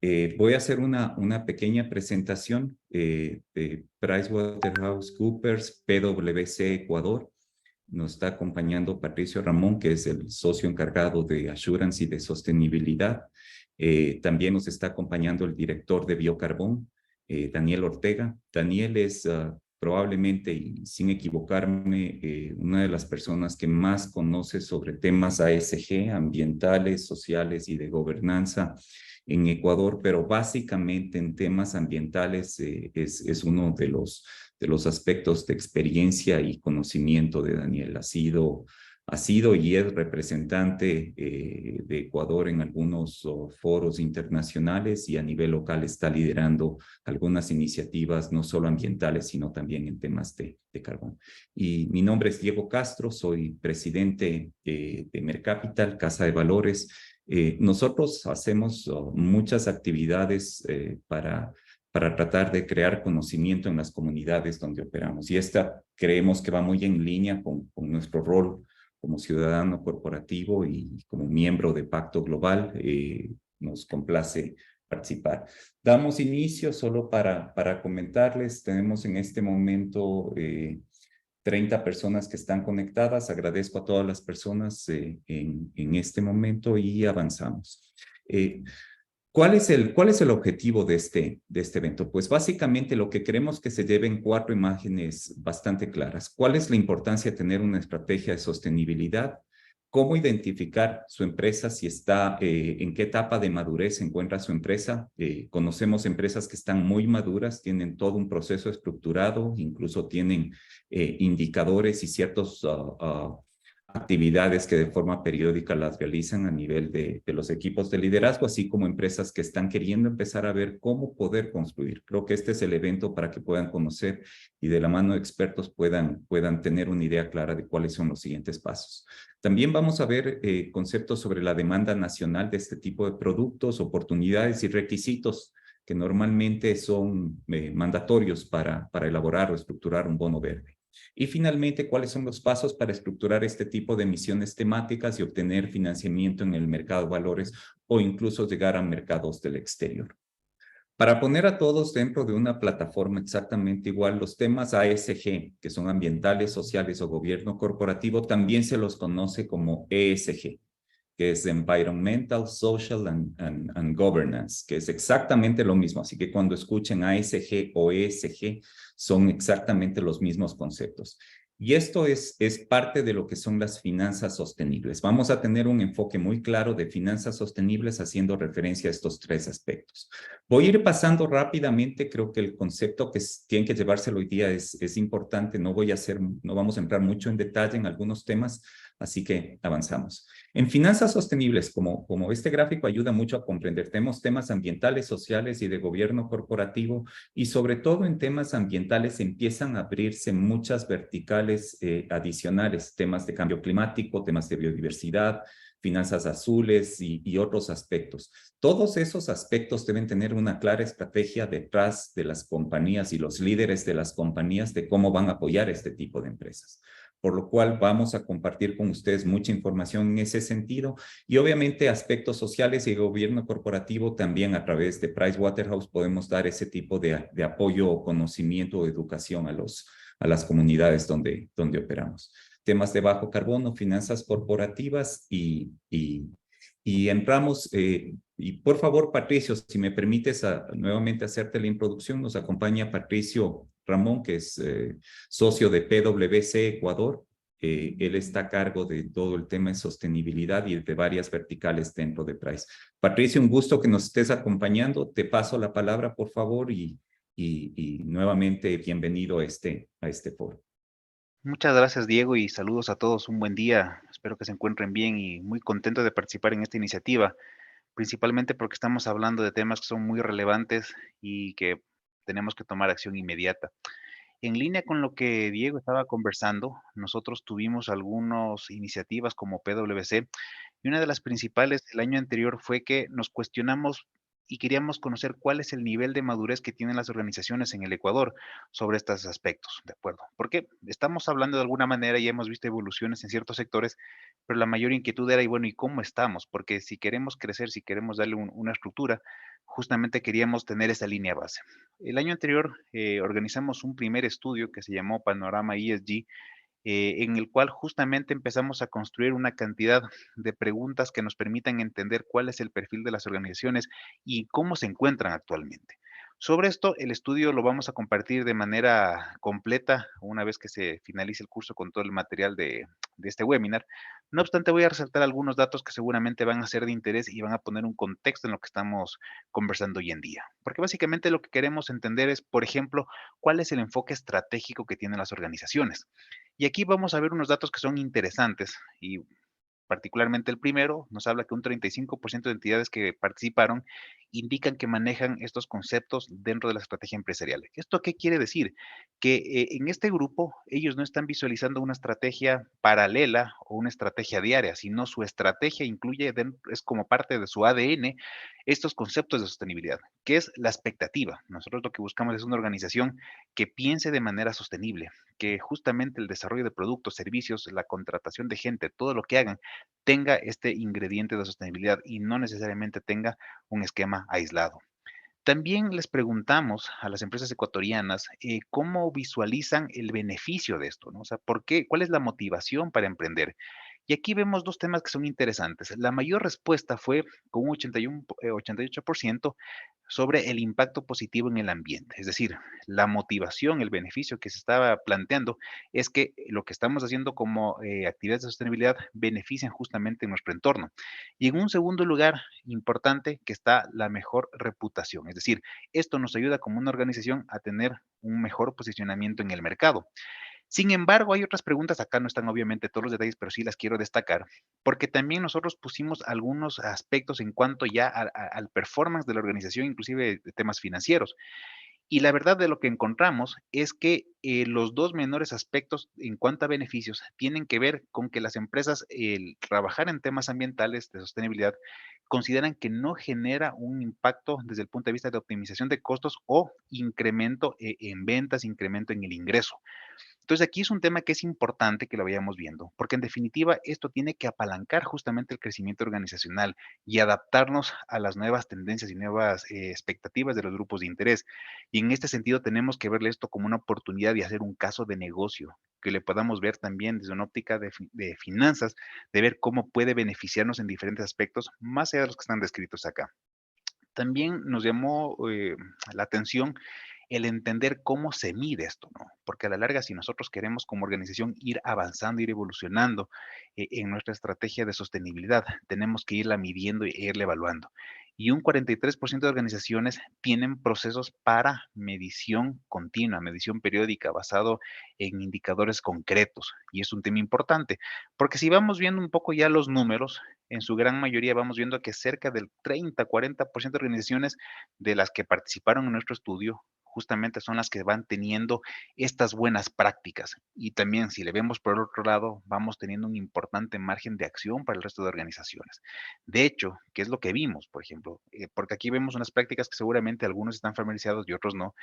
Voy a hacer una pequeña presentación de PricewaterhouseCoopers, PwC Ecuador. Nos está acompañando Patricio Ramón, que es el socio encargado de Assurance y de Sostenibilidad. También nos está acompañando el director de Biocarbón, Daniel Ortega. Daniel es probablemente, y sin equivocarme, una de las personas que más conoce sobre temas ASG, ambientales, sociales y de gobernanza en Ecuador, pero básicamente en temas ambientales es uno de los aspectos de experiencia y conocimiento de Daniel. Ha sido y es representante de Ecuador en algunos foros internacionales y a nivel local está liderando algunas iniciativas, no solo ambientales, sino también en temas de carbón. Y mi nombre es Diego Castro, soy presidente de Mercapital, Casa de Valores. Nosotros hacemos muchas actividades para tratar de crear conocimiento en las comunidades donde operamos. Y esta creemos que va muy en línea con nuestro rol como ciudadano corporativo y como miembro de Pacto Global. Nos complace participar. Damos inicio solo para comentarles. Tenemos en este momento 30 personas que están conectadas. Agradezco a todas las personas en este momento y avanzamos. ¿Cuál es el objetivo de este evento? Pues básicamente lo que queremos que se lleven 4 imágenes bastante claras. ¿Cuál es la importancia de tener una estrategia de sostenibilidad? ¿Cómo identificar su empresa, si está, en qué etapa de madurez se encuentra su empresa? Conocemos empresas que están muy maduras, tienen todo un proceso estructurado, incluso tienen indicadores y ciertos actividades que de forma periódica las realizan a nivel de los equipos de liderazgo, así como empresas que están queriendo empezar a ver cómo poder construir. Creo que este es el evento para que puedan conocer y de la mano de expertos puedan tener una idea clara de cuáles son los siguientes pasos. También vamos a ver conceptos sobre la demanda nacional de este tipo de productos, oportunidades y requisitos que normalmente son mandatorios para elaborar o estructurar un bono verde. Y finalmente, ¿cuáles son los pasos para estructurar este tipo de misiones temáticas y obtener financiamiento en el mercado de valores o incluso llegar a mercados del exterior? Para poner a todos dentro de una plataforma exactamente igual, los temas ASG, que son ambientales, sociales o gobierno corporativo, también se los conoce como ESG, que es Environmental, Social and Governance, que es exactamente lo mismo. Así que cuando escuchen ASG o ESG, son exactamente los mismos conceptos. Y esto es parte de lo que son las finanzas sostenibles. Vamos a tener un enfoque muy claro de finanzas sostenibles haciendo referencia a estos 3 aspectos. Voy a ir pasando rápidamente. Creo que el concepto que tienen que llevárselo hoy día es importante. No vamos a entrar mucho en detalle en algunos temas, así que avanzamos. En finanzas sostenibles, como este gráfico ayuda mucho a comprender, tenemos temas ambientales, sociales y de gobierno corporativo, y sobre todo en temas ambientales empiezan a abrirse muchas verticales adicionales, temas de cambio climático, temas de biodiversidad, finanzas azules y otros aspectos. Todos esos aspectos deben tener una clara estrategia detrás de las compañías y los líderes de las compañías de cómo van a apoyar este tipo de empresas, por lo cual vamos a compartir con ustedes mucha información en ese sentido y obviamente aspectos sociales y gobierno corporativo también a través de Pricewaterhouse podemos dar ese tipo de apoyo o conocimiento o educación a las comunidades donde operamos. Temas de bajo carbono, finanzas corporativas y entramos, y por favor, Patricio, si me permites nuevamente hacerte la introducción, nos acompaña Patricio Ramón, que es socio de PwC Ecuador. Él está a cargo de todo el tema de sostenibilidad y de varias verticales dentro de Price. Patricio, un gusto que nos estés acompañando. Te paso la palabra, por favor, y nuevamente bienvenido a este foro. Muchas gracias, Diego, y saludos a todos. Un buen día. Espero que se encuentren bien y muy contento de participar en esta iniciativa, principalmente porque estamos hablando de temas que son muy relevantes y que tenemos que tomar acción inmediata. En línea con lo que Diego estaba conversando, nosotros tuvimos algunas iniciativas como PwC y una de las principales del año anterior fue que nos cuestionamos y queríamos conocer cuál es el nivel de madurez que tienen las organizaciones en el Ecuador sobre estos aspectos, ¿de acuerdo? Porque estamos hablando de alguna manera y hemos visto evoluciones en ciertos sectores, pero la mayor inquietud era, y bueno, ¿y cómo estamos? Porque si queremos crecer, si queremos darle una estructura, justamente queríamos tener esa línea base. El año anterior organizamos un primer estudio que se llamó Panorama ESG, en el cual justamente empezamos a construir una cantidad de preguntas que nos permitan entender cuál es el perfil de las organizaciones y cómo se encuentran actualmente. Sobre esto, el estudio lo vamos a compartir de manera completa una vez que se finalice el curso con todo el material de este webinar. No obstante, voy a resaltar algunos datos que seguramente van a ser de interés y van a poner un contexto en lo que estamos conversando hoy en día. Porque básicamente lo que queremos entender es, por ejemplo, cuál es el enfoque estratégico que tienen las organizaciones. Y aquí vamos a ver unos datos que son interesantes y particularmente el primero nos habla que un 35% de entidades que participaron indican que manejan estos conceptos dentro de la estrategia empresarial. ¿Esto qué quiere decir? Que en este grupo ellos no están visualizando una estrategia paralela o una estrategia diaria, sino su estrategia incluye, es como parte de su ADN, estos conceptos de sostenibilidad, que es la expectativa. Nosotros lo que buscamos es una organización que piense de manera sostenible, que justamente el desarrollo de productos, servicios, la contratación de gente, todo lo que hagan, tenga este ingrediente de sostenibilidad y no necesariamente tenga un esquema aislado. También les preguntamos a las empresas ecuatorianas cómo visualizan el beneficio de esto, ¿no? O sea, ¿por qué? ¿Cuál es la motivación para emprender? Y aquí vemos dos temas que son interesantes. La mayor respuesta fue con un 88% sobre el impacto positivo en el ambiente. Es decir, la motivación, el beneficio que se estaba planteando es que lo que estamos haciendo como actividades de sostenibilidad benefician justamente nuestro entorno. Y en un segundo lugar, importante, que está la mejor reputación. Es decir, esto nos ayuda como una organización a tener un mejor posicionamiento en el mercado. Sin embargo, hay otras preguntas, acá no están obviamente todos los detalles, pero sí las quiero destacar, porque también nosotros pusimos algunos aspectos en cuanto ya al performance de la organización, inclusive de temas financieros. Y la verdad de lo que encontramos es que los dos menores aspectos en cuanto a beneficios tienen que ver con que las empresas, el trabajar en temas ambientales de sostenibilidad, consideran que no genera un impacto desde el punto de vista de optimización de costos o incremento en ventas, incremento en el ingreso. Entonces, aquí es un tema que es importante que lo vayamos viendo, porque en definitiva esto tiene que apalancar justamente el crecimiento organizacional y adaptarnos a las nuevas tendencias y nuevas expectativas de los grupos de interés. Y en este sentido tenemos que verle esto como una oportunidad de hacer un caso de negocio, que le podamos ver también desde una óptica de finanzas, de ver cómo puede beneficiarnos en diferentes aspectos, más allá de los que están descritos acá. También nos llamó la atención el entender cómo se mide esto, ¿no? Porque a la larga, si nosotros queremos como organización ir avanzando, ir evolucionando en nuestra estrategia de sostenibilidad, tenemos que irla midiendo e irla evaluando. Y un 43% de organizaciones tienen procesos para medición continua, medición periódica, basado en indicadores concretos. Y es un tema importante, porque si vamos viendo un poco ya los números, en su gran mayoría vamos viendo que cerca del 30-40% de organizaciones de las que participaron en nuestro estudio justamente son las que van teniendo estas buenas prácticas. Y también, si le vemos por el otro lado, vamos teniendo un importante margen de acción para el resto de organizaciones. De hecho, ¿qué es lo que vimos, por ejemplo? Porque aquí vemos unas prácticas que seguramente algunos están familiarizados y otros no,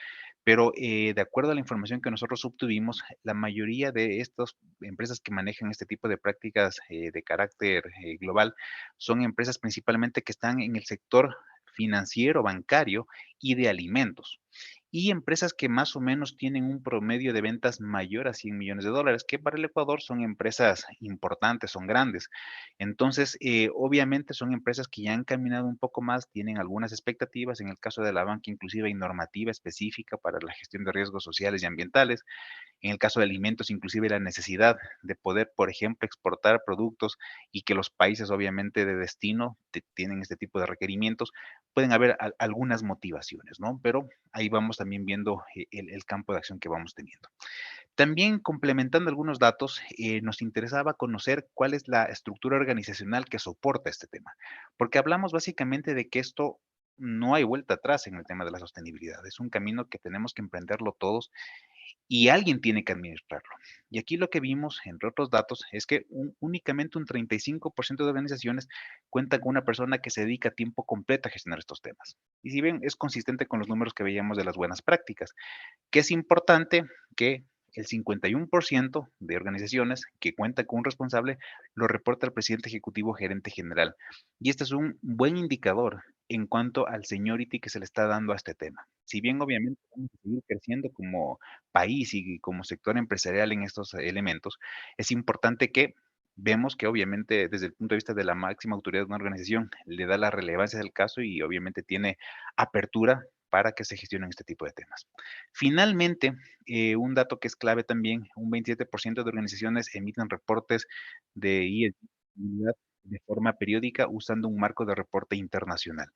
pero de acuerdo a la información que nosotros obtuvimos, la mayoría de estas empresas que manejan este tipo de prácticas de carácter global son empresas principalmente que están en el sector financiero, bancario y de alimentos. Y empresas que más o menos tienen un promedio de ventas mayor a $100 millones, que para el Ecuador son empresas importantes, son grandes. Entonces, obviamente son empresas que ya han caminado un poco más, tienen algunas expectativas. En el caso de la banca, inclusive hay normativa específica para la gestión de riesgos sociales y ambientales. En el caso de alimentos, inclusive la necesidad de poder, por ejemplo, exportar productos y que los países, obviamente, de destino tienen este tipo de requerimientos, pueden haber algunas motivaciones, ¿no? Pero ahí vamos también viendo el campo de acción que vamos teniendo. También complementando algunos datos, nos interesaba conocer cuál es la estructura organizacional que soporta este tema, porque hablamos básicamente de que esto no hay vuelta atrás en el tema de la sostenibilidad. Es un camino que tenemos que emprenderlo todos y alguien tiene que administrarlo. Y aquí lo que vimos, entre otros datos, es que únicamente un 35% de organizaciones cuentan con una persona que se dedica a tiempo completo a gestionar estos temas. Y si ven, es consistente con los números que veíamos de las buenas prácticas, que es importante que el 51% de organizaciones que cuentan con un responsable lo reporta al presidente ejecutivo gerente general. Y este es un buen indicador en cuanto al seniority que se le está dando a este tema. Si bien obviamente vamos a seguir creciendo como país y como sector empresarial en estos elementos, es importante que vemos que obviamente desde el punto de vista de la máxima autoridad de una organización le da la relevancia del caso y obviamente tiene apertura para que se gestionen este tipo de temas. Finalmente, un dato que es clave también, un 27% de organizaciones emiten reportes de ESG de forma periódica usando un marco de reporte internacional.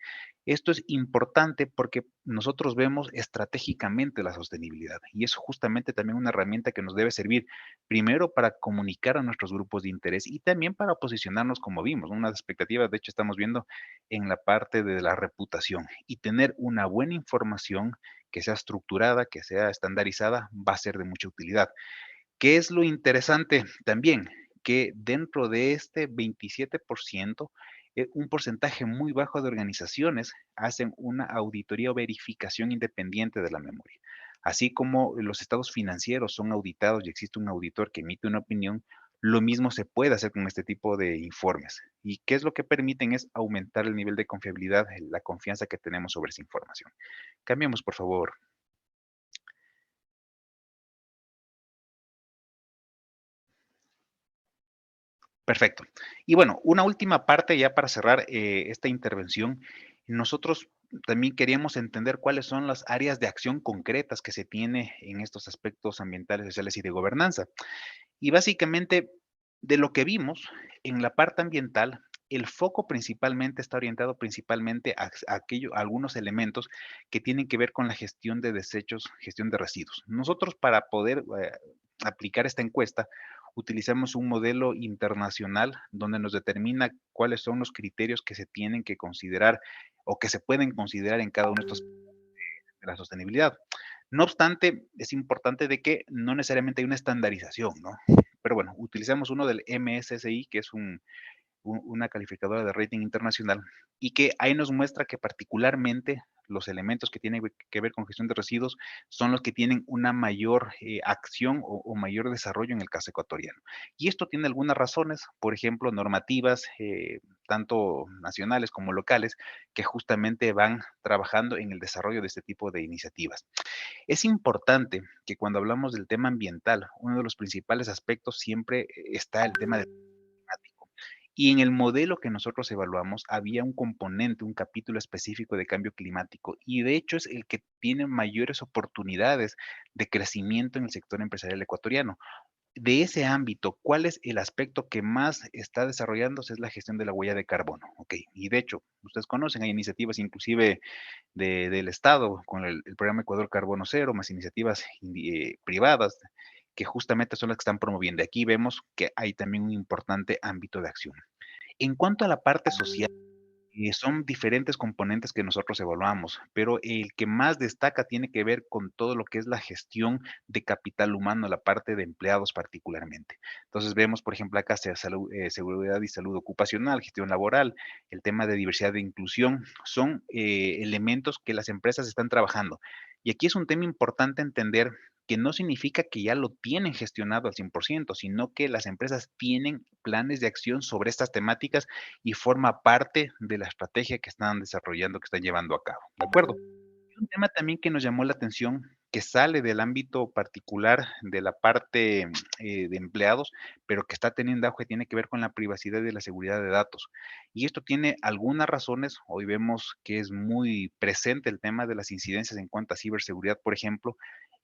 Esto es importante porque nosotros vemos estratégicamente la sostenibilidad y es justamente también una herramienta que nos debe servir primero para comunicar a nuestros grupos de interés y también para posicionarnos como vimos, unas expectativas, de hecho estamos viendo en la parte de la reputación y tener una buena información que sea estructurada, que sea estandarizada, va a ser de mucha utilidad. ¿Qué es lo interesante también? Que dentro de este 27%, un porcentaje muy bajo de organizaciones hacen una auditoría o verificación independiente de la memoria. Así como los estados financieros son auditados y existe un auditor que emite una opinión, lo mismo se puede hacer con este tipo de informes. ¿Y qué es lo que permiten? Es aumentar el nivel de confiabilidad, la confianza que tenemos sobre esa información. Cambiemos, por favor. Perfecto. Y bueno, una última parte ya para cerrar esta intervención. Nosotros también queríamos entender cuáles son las áreas de acción concretas que se tiene en estos aspectos ambientales, sociales y de gobernanza. Y básicamente, de lo que vimos en la parte ambiental, el foco principalmente está orientado principalmente a a algunos elementos que tienen que ver con la gestión de desechos, gestión de residuos. Nosotros para poder aplicar esta encuesta, utilizamos un modelo internacional donde nos determina cuáles son los criterios que se tienen que considerar o que se pueden considerar en cada uno de estos de la sostenibilidad. No obstante, es importante de que no necesariamente hay una estandarización, ¿no? Pero bueno, utilizamos uno del MSCI, que es una calificadora de rating internacional, y que ahí nos muestra que particularmente los elementos que tienen que ver con gestión de residuos son los que tienen una mayor acción o mayor desarrollo en el caso ecuatoriano. Y esto tiene algunas razones, por ejemplo, normativas, tanto nacionales como locales, que justamente van trabajando en el desarrollo de este tipo de iniciativas. Es importante que cuando hablamos del tema ambiental, uno de los principales aspectos siempre está el tema del climático. Y en el modelo que nosotros evaluamos había un componente, un capítulo específico de cambio climático, y de hecho es el que tiene mayores oportunidades de crecimiento en el sector empresarial ecuatoriano. De ese ámbito, ¿cuál es el aspecto que más está desarrollándose? Es la gestión de la huella de carbono, okey. Y de hecho, ustedes conocen, hay iniciativas inclusive del Estado con el programa Ecuador Carbono Cero, más iniciativas privadas que justamente son las que están promoviendo. Aquí vemos que hay también un importante ámbito de acción. En cuanto a la parte social, son diferentes componentes que nosotros evaluamos, pero el que más destaca tiene que ver con todo lo que es la gestión de capital humano, la parte de empleados particularmente. Entonces vemos, por ejemplo, acá seguridad y salud ocupacional, gestión laboral, el tema de diversidad e inclusión, son elementos que las empresas están trabajando. Y aquí es un tema importante entender que no significa que ya lo tienen gestionado al 100%, sino que las empresas tienen planes de acción sobre estas temáticas y forma parte de la estrategia que están desarrollando, que están llevando a cabo, ¿de acuerdo? Un tema también que nos llamó la atención, que sale del ámbito particular de la parte, de empleados, pero que está teniendo auge, tiene que ver con la privacidad y la seguridad de datos. Y esto tiene algunas razones. Hoy vemos que es muy presente el tema de las incidencias en cuanto a ciberseguridad, por ejemplo.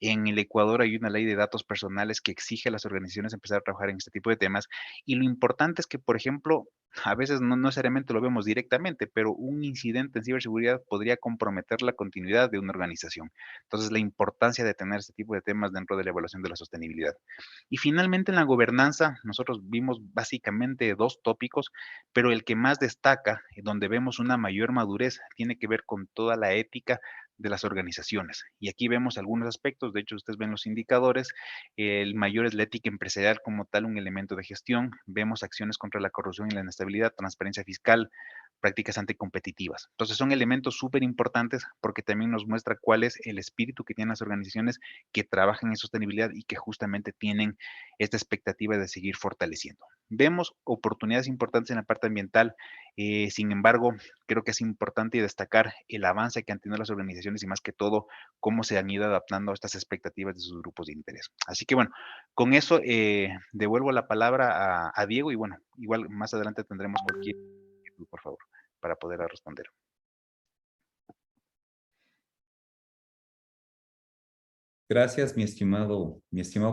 En el Ecuador hay una ley de datos personales que exige a las organizaciones empezar a trabajar en este tipo de temas. Y lo importante es que, por ejemplo, a veces no necesariamente lo vemos directamente, pero un incidente en ciberseguridad podría comprometer la continuidad de una organización. Entonces, la importancia de tener este tipo de temas dentro de la evaluación de la sostenibilidad. Y finalmente, en la gobernanza, nosotros vimos básicamente dos tópicos, pero el que más destaca, donde vemos una mayor madurez, tiene que ver con toda la ética de las organizaciones. Y aquí vemos algunos aspectos, de hecho, ustedes ven los indicadores, el mayor es la ética empresarial como tal, un elemento de gestión. Vemos acciones contra la corrupción y la inestabilidad, transparencia fiscal, prácticas anticompetitivas. Entonces son elementos súper importantes porque también nos muestra cuál es el espíritu que tienen las organizaciones que trabajan en sostenibilidad y que justamente tienen esta expectativa de seguir fortaleciendo. Vemos oportunidades importantes en la parte ambiental, sin embargo, creo que es importante destacar el avance que han tenido las organizaciones y más que todo cómo se han ido adaptando a estas expectativas de sus grupos de interés. Así que bueno, con eso devuelvo la palabra a Diego y bueno, igual más adelante tendremos cualquier, por favor, para poder responder. Gracias, mi estimado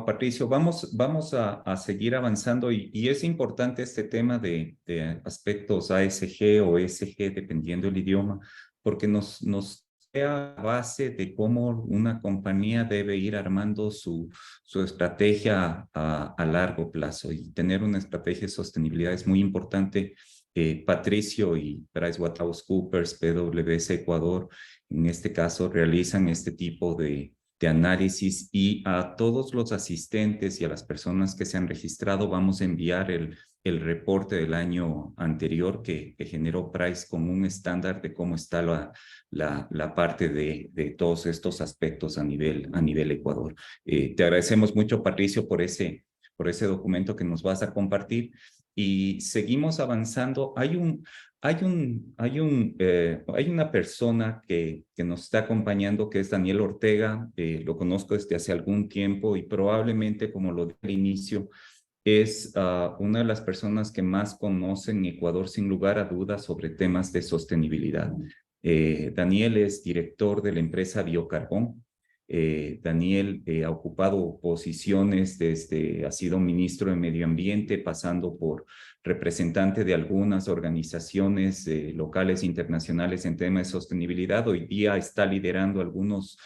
Patricio. Vamos a seguir avanzando y es importante este tema de aspectos ASG o ESG, dependiendo del idioma, porque nos crea base de cómo una compañía debe ir armando su estrategia a largo plazo y tener una estrategia de sostenibilidad es muy importante. Patricio y PricewaterhouseCoopers, PwC Ecuador, en este caso, realizan este tipo de análisis y a todos los asistentes y a las personas que se han registrado vamos a enviar el reporte del año anterior que generó Price como un estándar de cómo está la parte de todos estos aspectos a nivel Ecuador. Te agradecemos mucho, Patricio, por ese documento que nos vas a compartir y seguimos avanzando. Hay una persona que nos está acompañando que es Daniel Ortega, lo conozco desde hace algún tiempo y probablemente, como lo dije al inicio, es una de las personas que más conocen Ecuador sin lugar a dudas sobre temas de sostenibilidad. Daniel es director de la empresa Biocarbón. Daniel ha ocupado posiciones desde, ha sido ministro de Medio Ambiente, pasando por representante de algunas organizaciones locales e internacionales en temas de sostenibilidad. Hoy día está liderando algunas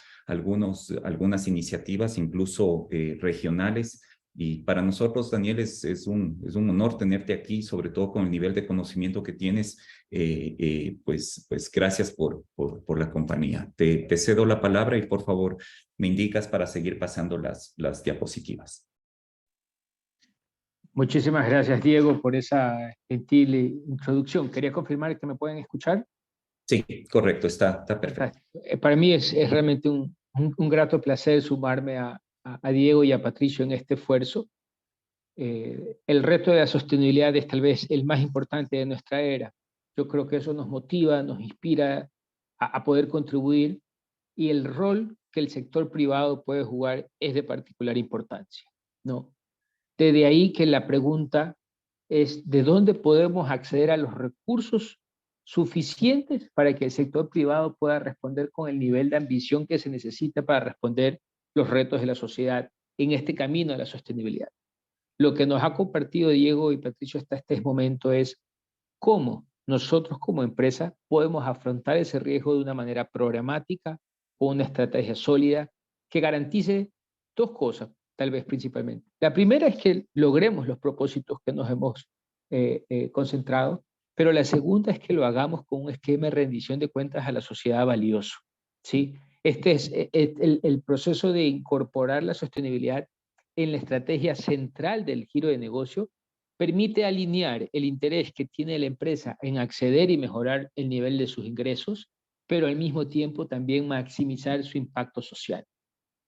iniciativas, incluso regionales. Y para nosotros, Daniel, es un honor tenerte aquí, sobre todo con el nivel de conocimiento que tienes. Pues gracias por la compañía. Te cedo la palabra y por favor me indicas para seguir pasando las diapositivas. Muchísimas gracias, Diego, por esa gentil introducción. Quería confirmar que me pueden escuchar. Sí, correcto, está perfecto. Para mí es realmente un grato placer sumarme a Diego y a Patricio en este esfuerzo. El reto de la sostenibilidad es tal vez el más importante de nuestra era. Yo creo que eso nos motiva, nos inspira a poder contribuir y el rol que el sector privado puede jugar es de particular importancia, ¿no? Desde ahí que la pregunta es ¿de dónde podemos acceder a los recursos suficientes para que el sector privado pueda responder con el nivel de ambición que se necesita para responder los retos de la sociedad en este camino a la sostenibilidad? Lo que nos ha compartido Diego y Patricio hasta este momento es cómo nosotros como empresa podemos afrontar ese riesgo de una manera programática o una estrategia sólida que garantice dos cosas, tal vez principalmente. La primera es que logremos los propósitos que nos hemos concentrado, pero la segunda es que lo hagamos con un esquema de rendición de cuentas a la sociedad valioso, ¿sí? Este es el proceso de incorporar la sostenibilidad en la estrategia central del giro de negocio permite alinear el interés que tiene la empresa en acceder y mejorar el nivel de sus ingresos, pero al mismo tiempo también maximizar su impacto social.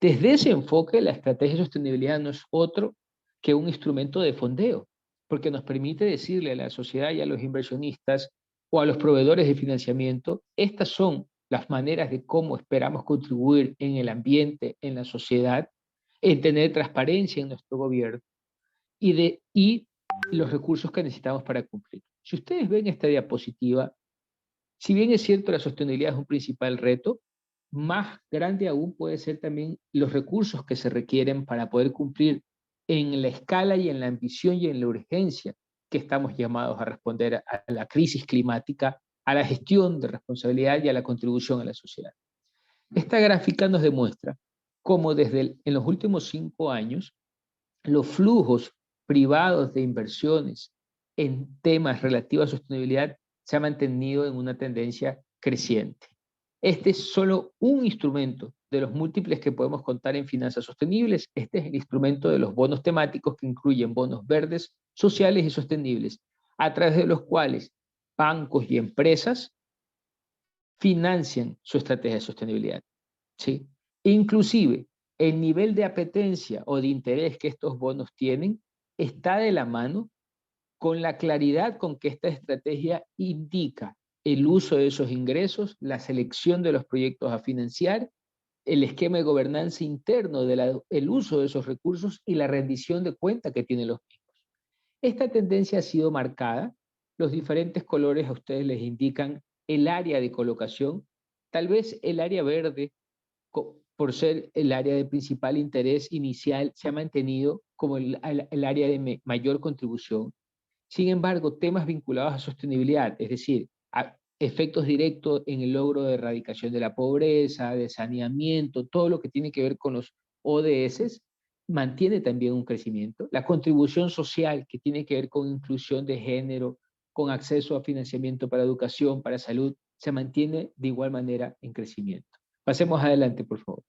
Desde ese enfoque, la estrategia de sostenibilidad no es otro que un instrumento de fondeo, porque nos permite decirle a la sociedad y a los inversionistas o a los proveedores de financiamiento, estas son las maneras de cómo esperamos contribuir en el ambiente, en la sociedad, en tener transparencia en nuestro gobierno y los recursos que necesitamos para cumplir. Si ustedes ven esta diapositiva, si bien es cierto la sostenibilidad es un principal reto, más grande aún puede ser también los recursos que se requieren para poder cumplir en la escala y en la ambición y en la urgencia que estamos llamados a responder a la crisis climática, a la gestión de responsabilidad y a la contribución a la sociedad. Esta gráfica nos demuestra cómo en los últimos 5 años los flujos privados de inversiones en temas relativos a sostenibilidad se ha mantenido en una tendencia creciente. Este es solo un instrumento de los múltiples que podemos contar en finanzas sostenibles. Este es el instrumento de los bonos temáticos que incluyen bonos verdes, sociales y sostenibles, a través de los cuales bancos y empresas financian su estrategia de sostenibilidad, ¿sí? Inclusive, el nivel de apetencia o de interés que estos bonos tienen está de la mano con la claridad con que esta estrategia indica el uso de esos ingresos, la selección de los proyectos a financiar, el esquema de gobernanza interno del uso de esos recursos y la rendición de cuenta que tienen los mismos. Esta tendencia ha sido marcada. Los diferentes colores a ustedes les indican el área de colocación. Tal vez el área verde, por ser el área de principal interés inicial, se ha mantenido como el área de mayor contribución. Sin embargo, temas vinculados a sostenibilidad, es decir, a efectos directos en el logro de erradicación de la pobreza, de saneamiento, todo lo que tiene que ver con los ODS, mantiene también un crecimiento. La contribución social, que tiene que ver con inclusión de género, con acceso a financiamiento para educación, para salud, se mantiene de igual manera en crecimiento. Pasemos adelante, por favor.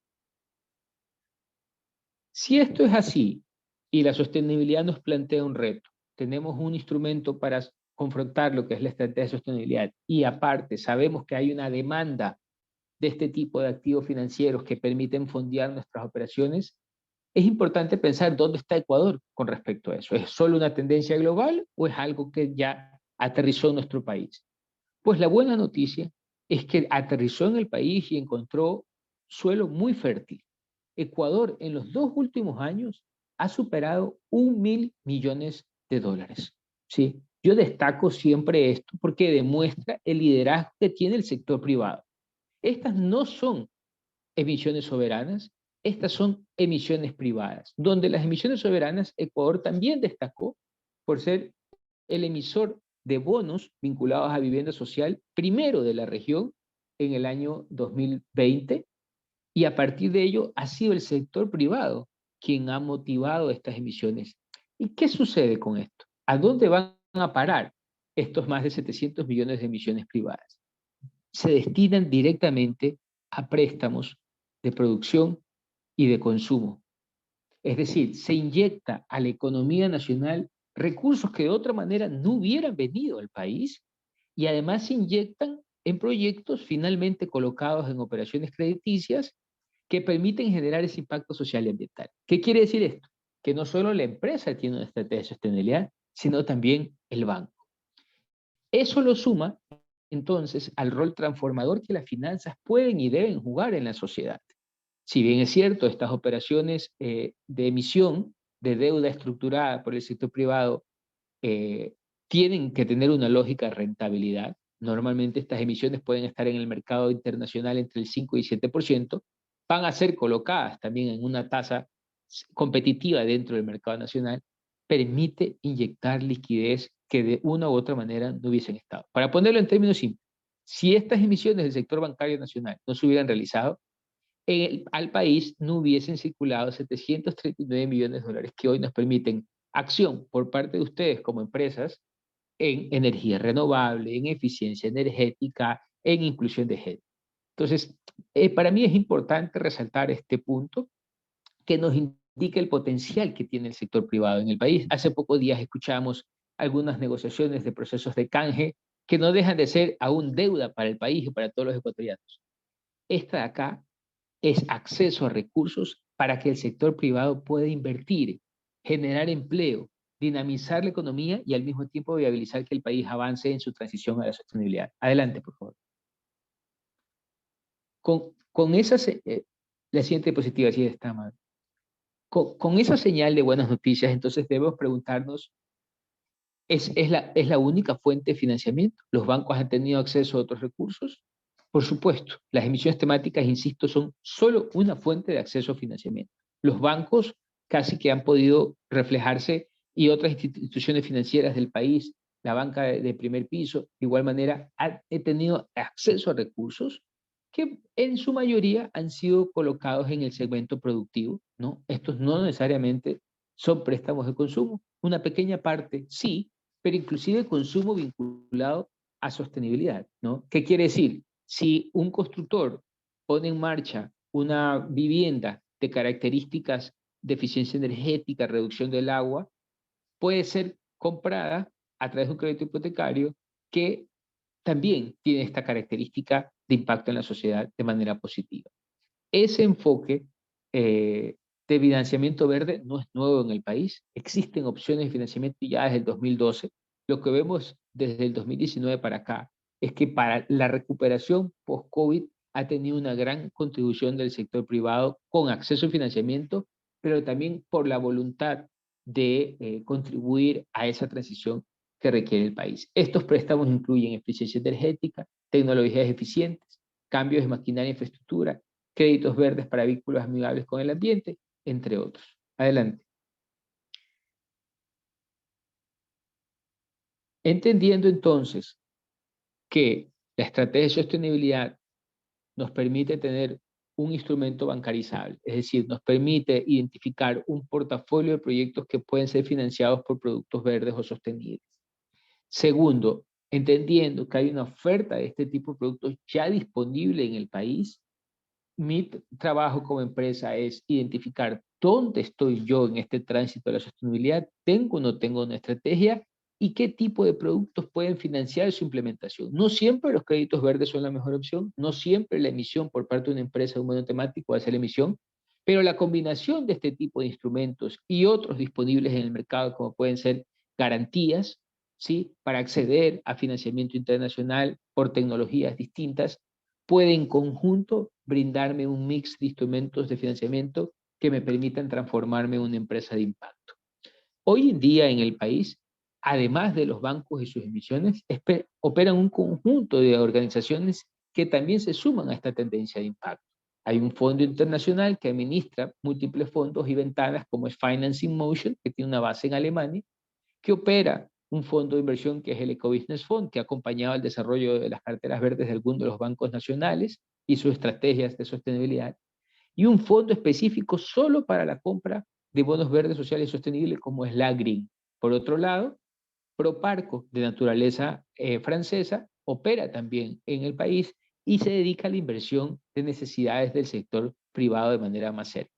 Si esto es así y la sostenibilidad nos plantea un reto, tenemos un instrumento para confrontar lo que es la estrategia de sostenibilidad y aparte sabemos que hay una demanda de este tipo de activos financieros que permiten fondear nuestras operaciones, es importante pensar dónde está Ecuador con respecto a eso. ¿Es solo una tendencia global o es algo que ya aterrizó en nuestro país? Pues la buena noticia es que aterrizó en el país y encontró suelo muy fértil. Ecuador en los 2 últimos años ha superado 1.000 millones de dólares. ¿Sí? Yo destaco siempre esto porque demuestra el liderazgo que tiene el sector privado. Estas no son emisiones soberanas, estas son emisiones privadas, donde las emisiones soberanas, Ecuador también destacó por ser el emisor de bonos vinculados a vivienda social, primero de la región en el año 2020, y a partir de ello ha sido el sector privado quien ha motivado estas emisiones. ¿Y qué sucede con esto? ¿A dónde van a parar estos más de 700 millones de emisiones privadas? Se destinan directamente a préstamos de producción y de consumo. Es decir, se inyecta a la economía nacional recursos que de otra manera no hubieran venido al país y además se inyectan en proyectos finalmente colocados en operaciones crediticias que permiten generar ese impacto social y ambiental. ¿Qué quiere decir esto? Que no solo la empresa tiene una estrategia de sostenibilidad, sino también el banco. Eso lo suma entonces al rol transformador que las finanzas pueden y deben jugar en la sociedad. Si bien es cierto, estas operaciones de emisión de deuda estructurada por el sector privado tienen que tener una lógica de rentabilidad. Normalmente estas emisiones pueden estar en el mercado internacional entre el 5 y 7%, van a ser colocadas también en una tasa competitiva dentro del mercado nacional, permite inyectar liquidez que de una u otra manera no hubiesen estado. Para ponerlo en términos simples, si estas emisiones del sector bancario nacional no se hubieran realizado, al país no hubiesen circulado 739 millones de dólares que hoy nos permiten acción por parte de ustedes como empresas en energía renovable, en eficiencia energética, en inclusión de género. Entonces, para mí es importante resaltar este punto que nos indica el potencial que tiene el sector privado en el país. Hace pocos días escuchamos algunas negociaciones de procesos de canje que no dejan de ser aún deuda para el país y para todos los ecuatorianos. Esta de acá es acceso a recursos para que el sector privado pueda invertir, generar empleo, dinamizar la economía y al mismo tiempo viabilizar que el país avance en su transición a la sostenibilidad. Adelante, por favor. Con esa, la siguiente diapositiva, sí está mal. Con esa señal de buenas noticias, entonces debemos preguntarnos, ¿es la única fuente de financiamiento? ¿Los bancos han tenido acceso a otros recursos? Por supuesto, las emisiones temáticas, insisto, son solo una fuente de acceso a financiamiento. Los bancos casi que han podido reflejarse y otras instituciones financieras del país, la banca de primer piso, de igual manera, han tenido acceso a recursos que en su mayoría han sido colocados en el segmento productivo, ¿no? Estos no necesariamente son préstamos de consumo, una pequeña parte sí, pero inclusive consumo vinculado a sostenibilidad, ¿no? ¿Qué quiere decir? Si un constructor pone en marcha una vivienda de características de eficiencia energética, reducción del agua, puede ser comprada a través de un crédito hipotecario que también tiene esta característica de impacto en la sociedad de manera positiva. Ese enfoque de financiamiento verde no es nuevo en el país. Existen opciones de financiamiento ya desde el 2012. Lo que vemos desde el 2019 para acá es que para la recuperación post-COVID ha tenido una gran contribución del sector privado con acceso a financiamiento, pero también por la voluntad de contribuir a esa transición que requiere el país. Estos préstamos incluyen eficiencia energética, tecnologías eficientes, cambios de maquinaria e infraestructura, créditos verdes para vehículos amigables con el ambiente, entre otros. Adelante. Entendiendo entonces que la estrategia de sostenibilidad nos permite tener un instrumento bancarizable, es decir, nos permite identificar un portafolio de proyectos que pueden ser financiados por productos verdes o sostenibles. Segundo, entendiendo que hay una oferta de este tipo de productos ya disponible en el país, mi trabajo como empresa es identificar dónde estoy yo en este tránsito de la sostenibilidad, tengo o no tengo una estrategia y qué tipo de productos pueden financiar su implementación. No siempre los créditos verdes son la mejor opción, no siempre la emisión por parte de una empresa de un monotemático va a ser la emisión, pero la combinación de este tipo de instrumentos y otros disponibles en el mercado, como pueden ser garantías, ¿sí?, para acceder a financiamiento internacional por tecnologías distintas, puede en conjunto brindarme un mix de instrumentos de financiamiento que me permitan transformarme en una empresa de impacto. Hoy en día en el país, además de los bancos y sus emisiones, operan un conjunto de organizaciones que también se suman a esta tendencia de impacto. Hay un fondo internacional que administra múltiples fondos y ventanas, como es Finance in Motion, que tiene una base en Alemania, que opera un fondo de inversión que es el Ecobusiness Fund, que ha acompañado el desarrollo de las carteras verdes de algunos de los bancos nacionales y sus estrategias de sostenibilidad, y un fondo específico solo para la compra de bonos verdes sociales y sostenibles, como es la Green. Por otro lado, Proparco, de naturaleza francesa, opera también en el país y se dedica a la inversión de necesidades del sector privado de manera más cerca.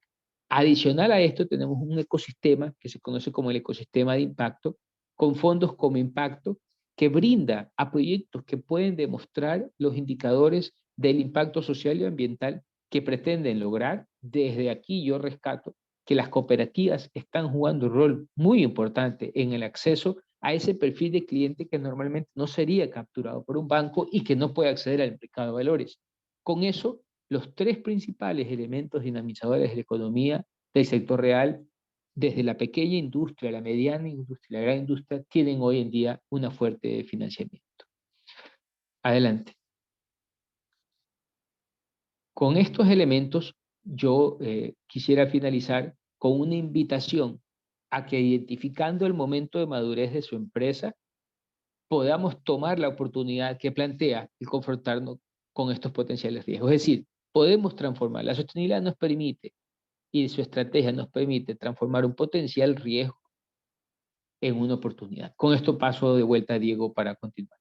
Adicional a esto, tenemos un ecosistema que se conoce como el ecosistema de impacto, con fondos como Impacto, que brinda a proyectos que pueden demostrar los indicadores del impacto social y ambiental que pretenden lograr. Desde aquí yo rescato que las cooperativas están jugando un rol muy importante en el acceso a ese perfil de cliente que normalmente no sería capturado por un banco y que no puede acceder al mercado de valores. Con eso, los tres principales elementos dinamizadores de la economía del sector real, desde la pequeña industria, la mediana industria, la gran industria, tienen hoy en día una fuerte financiamiento. Adelante. Con estos elementos, yo quisiera finalizar con una invitación a que, identificando el momento de madurez de su empresa, podamos tomar la oportunidad que plantea el confrontarnos con estos potenciales riesgos. Es decir, podemos transformar. La sostenibilidad nos permite, y su estrategia nos permite transformar un potencial riesgo en una oportunidad. Con esto paso de vuelta a Diego para continuar.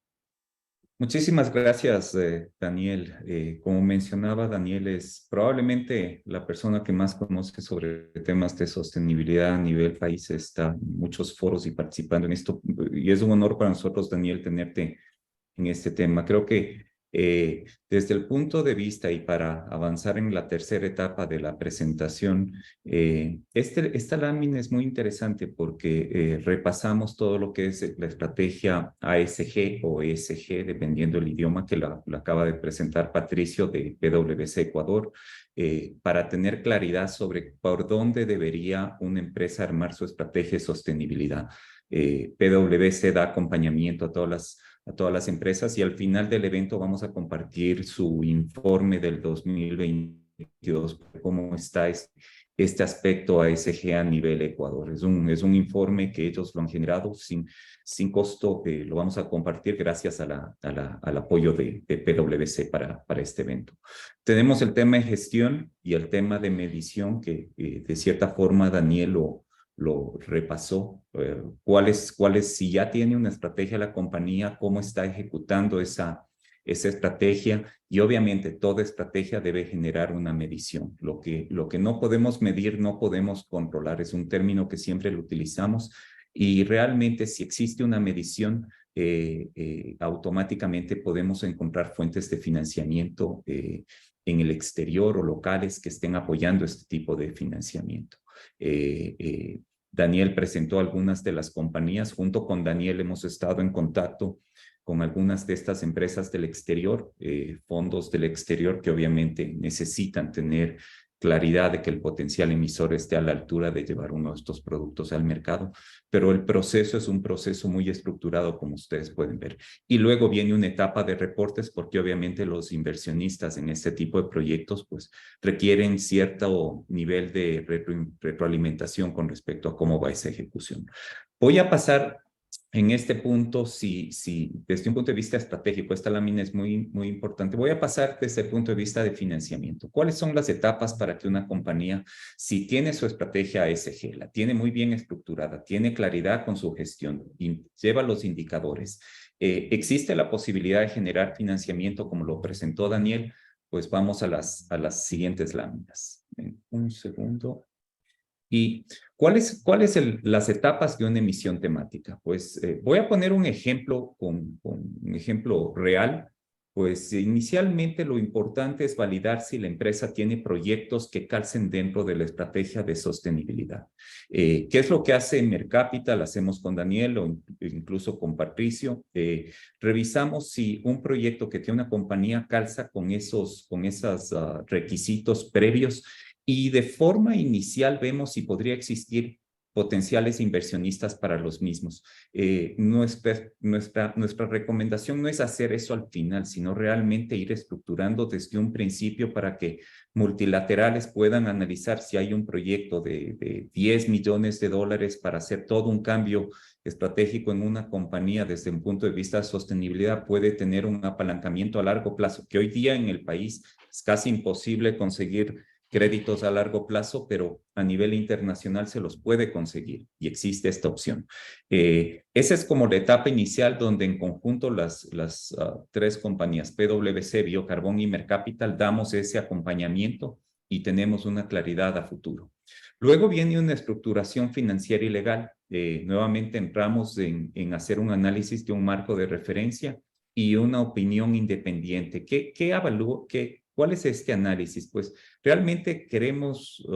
Muchísimas gracias, Daniel. Como mencionaba, Daniel es probablemente la persona que más conoce sobre temas de sostenibilidad a nivel país. Está en muchos foros y participando en esto. Y es un honor para nosotros, Daniel, tenerte en este tema. Creo que desde el punto de vista y para avanzar en la tercera etapa de la presentación, esta lámina es muy interesante porque repasamos todo lo que es la estrategia ASG o ESG, dependiendo del idioma que la acaba de presentar Patricio de PwC Ecuador, para tener claridad sobre por dónde debería una empresa armar su estrategia de sostenibilidad. PwC da acompañamiento a todas las empresas y al final del evento vamos a compartir su informe del 2022, cómo está este aspecto ASG a nivel Ecuador. Es un informe que ellos lo han generado sin costo, lo vamos a compartir gracias al apoyo de PwC para este evento. Tenemos el tema de gestión y el tema de medición que de cierta forma Daniel lo repasó, si ya tiene una estrategia la compañía, cómo está ejecutando esa estrategia, y obviamente toda estrategia debe generar una medición. Lo que no podemos medir, no podemos controlar, es un término que siempre lo utilizamos, y realmente si existe una medición, automáticamente podemos encontrar fuentes de financiamiento en el exterior o locales que estén apoyando este tipo de financiamiento. Daniel presentó algunas de las compañías. Junto con Daniel hemos estado en contacto con algunas de estas empresas del exterior, fondos del exterior que obviamente necesitan tener claridad de que el potencial emisor esté a la altura de llevar uno de estos productos al mercado, pero el proceso es un proceso muy estructurado, como ustedes pueden ver. Y luego viene una etapa de reportes, porque obviamente los inversionistas en este tipo de proyectos pues requieren cierto nivel de retroalimentación con respecto a cómo va esa ejecución. Voy a pasar en este punto, desde un punto de vista estratégico, esta lámina es muy importante. Voy a pasar desde el punto de vista de financiamiento. ¿Cuáles son las etapas para que una compañía, si tiene su estrategia ESG, la tiene muy bien estructurada, tiene claridad con su gestión, lleva los indicadores, existe la posibilidad de generar financiamiento como lo presentó Daniel? Pues vamos a las siguientes láminas. Un segundo. ¿Y cuáles las etapas de una emisión temática? Pues voy a poner un ejemplo con un ejemplo real. Pues inicialmente lo importante es validar si la empresa tiene proyectos que calcen dentro de la estrategia de sostenibilidad. ¿Qué es lo que hace Mercapital? Hacemos con Daniel o incluso con Patricio. Revisamos si un proyecto que tiene una compañía calza con esos requisitos previos. Y de forma inicial vemos si podría existir potenciales inversionistas para los mismos. Nuestra recomendación no es hacer eso al final, sino realmente ir estructurando desde un principio para que multilaterales puedan analizar si hay un proyecto de 10 millones de dólares para hacer todo un cambio estratégico en una compañía desde un punto de vista de sostenibilidad, puede tener un apalancamiento a largo plazo, que hoy día en el país es casi imposible conseguir créditos a largo plazo, pero a nivel internacional se los puede conseguir y existe esta opción. Esa es como la etapa inicial donde en conjunto las tres compañías, PwC, Biocarbón y Mercapital, damos ese acompañamiento y tenemos una claridad a futuro. Luego viene una estructuración financiera y legal. Nuevamente entramos en hacer un análisis de un marco de referencia y una opinión independiente. ¿Cuál es este análisis? Pues realmente queremos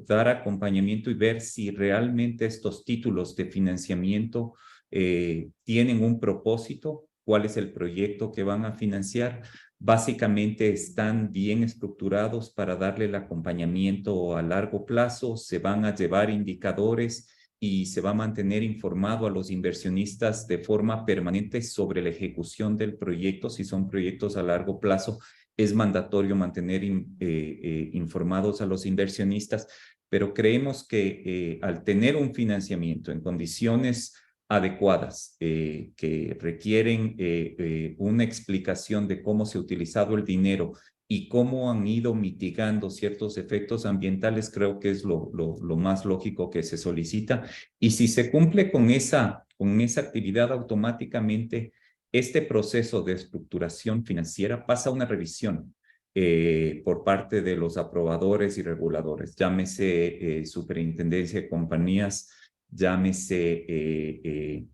dar acompañamiento y ver si realmente estos títulos de financiamiento tienen un propósito, cuál es el proyecto que van a financiar. Básicamente están bien estructurados para darle el acompañamiento a largo plazo, se van a llevar indicadores y se va a mantener informado a los inversionistas de forma permanente sobre la ejecución del proyecto. Si son proyectos a largo plazo, es mandatorio mantener informados a los inversionistas, pero creemos que al tener un financiamiento en condiciones adecuadas que requieren una explicación de cómo se ha utilizado el dinero y cómo han ido mitigando ciertos efectos ambientales, creo que es lo más lógico que se solicita. Y si se cumple con esa actividad, automáticamente este proceso de estructuración financiera pasa a una revisión por parte de los aprobadores y reguladores, llámese Superintendencia de Compañías, llámese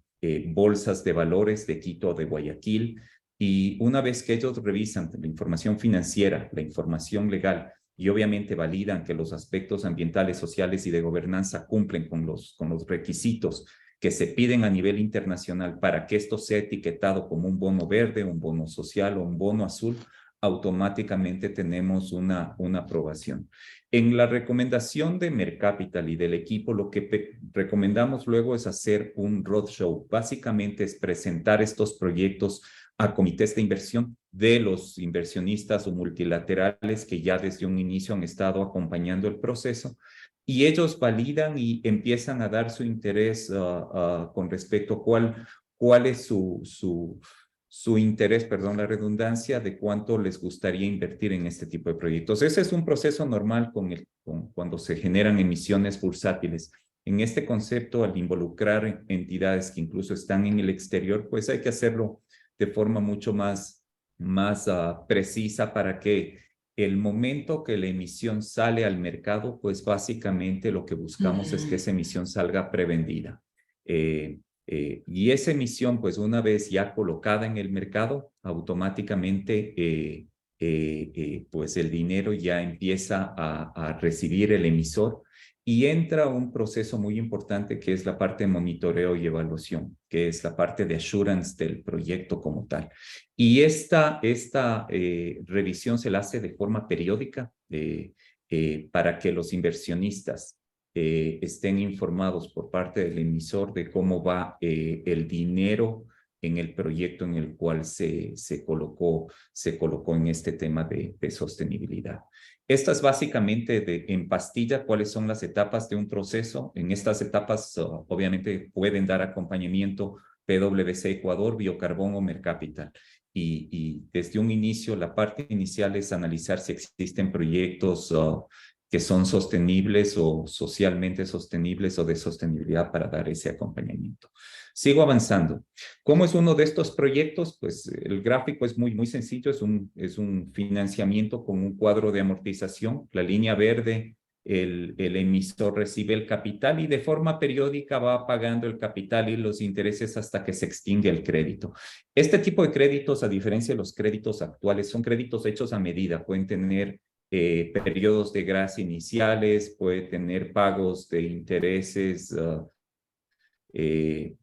bolsas de valores de Quito o de Guayaquil, y una vez que ellos revisan la información financiera, la información legal, y obviamente validan que los aspectos ambientales, sociales y de gobernanza cumplen con los requisitos que se piden a nivel internacional para que esto sea etiquetado como un bono verde, un bono social o un bono azul, automáticamente tenemos una aprobación. En la recomendación de Mercapital y del equipo, lo que recomendamos luego es hacer un roadshow. Básicamente es presentar estos proyectos a comités de inversión de los inversionistas o multilaterales que ya desde un inicio han estado acompañando el proceso, y ellos validan y empiezan a dar su interés con respecto a cuál es su interés, perdón la redundancia, de cuánto les gustaría invertir en este tipo de proyectos. Ese es un proceso normal cuando se generan emisiones bursátiles. En este concepto, al involucrar entidades que incluso están en el exterior, pues hay que hacerlo de forma mucho más precisa para que el momento que la emisión sale al mercado, pues básicamente lo que buscamos es que esa emisión salga prevendida. Y esa emisión, pues una vez ya colocada en el mercado, automáticamente pues el dinero ya empieza a recibir el emisor y entra un proceso muy importante que es la parte de monitoreo y evaluación, que es la parte de assurance del proyecto como tal. Y esta revisión se la hace de forma periódica para que los inversionistas estén informados por parte del emisor de cómo va el dinero en el proyecto en el cual se colocó en este tema de sostenibilidad. Estas básicamente en pastilla, cuáles son las etapas de un proceso. En estas etapas, obviamente, pueden dar acompañamiento PwC Ecuador, Biocarbón o Mercapital. Y desde un inicio, la parte inicial es analizar si existen proyectos que son sostenibles o socialmente sostenibles o de sostenibilidad para dar ese acompañamiento. Sigo avanzando. ¿Cómo es uno de estos proyectos? Pues el gráfico es muy sencillo, es un financiamiento con un cuadro de amortización. La línea verde, el emisor recibe el capital y de forma periódica va pagando el capital y los intereses hasta que se extingue el crédito. Este tipo de créditos, a diferencia de los créditos actuales, son créditos hechos a medida. Pueden tener periodos de gracia iniciales, puede tener pagos de intereses